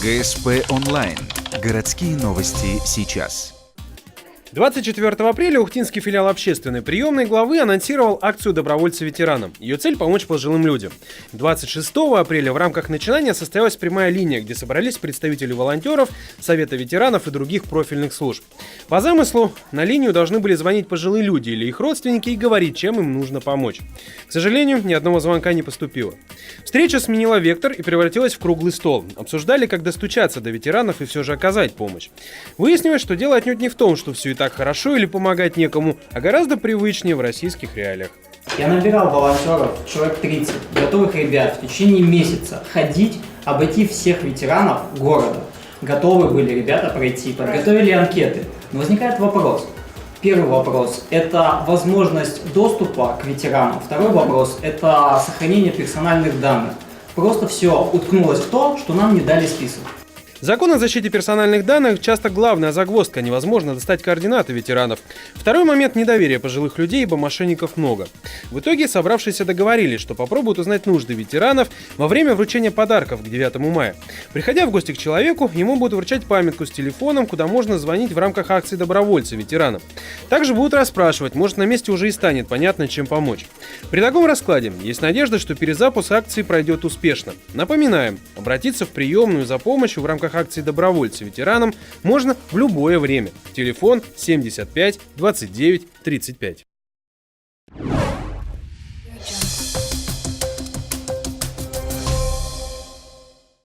ГСП онлайн. Городские новости сейчас. 24 апреля Ухтинский филиал общественной приемной главы анонсировал акцию «Добровольцы ветеранам». Ее цель – помочь пожилым людям. 26 апреля в рамках начинания состоялась прямая линия, где собрались представители волонтеров, Совета ветеранов и других профильных служб. По замыслу, на линию должны были звонить пожилые люди или их родственники и говорить, чем им нужно помочь. К сожалению, ни одного звонка не поступило. Встреча сменила вектор и превратилась в круглый стол. Обсуждали, как достучаться до ветеранов и все же оказать помощь. Выяснилось, что дело отнюдь не в том, что все и так хорошо или помогать некому, а гораздо привычнее в российских реалиях. Я набирал волонтеров, человек 30, готовых ребят в течение месяца ходить, обойти всех ветеранов города. Готовы были ребята пройти, подготовили анкеты. Но возникает вопрос. Первый вопрос – это возможность доступа к ветеранам. Второй вопрос – это сохранение персональных данных. Просто все уткнулось в то, что нам не дали список. Закон о защите персональных данных часто главная загвоздка, невозможно достать координаты ветеранов. Второй момент – недоверие пожилых людей, ибо мошенников много. В итоге собравшиеся договорились, что попробуют узнать нужды ветеранов во время вручения подарков к 9 мая. Приходя в гости к человеку, ему будут вручать памятку с телефоном, куда можно звонить в рамках акции «Добровольцы ветеранам». Также будут расспрашивать, может, на месте уже и станет понятно, чем помочь. При таком раскладе есть надежда, что перезапуск акции пройдет успешно. Напоминаем, обратиться в приемную за помощью в рамках акции «Добровольцы ветеранам» можно в любое время. Телефон 75 29 35.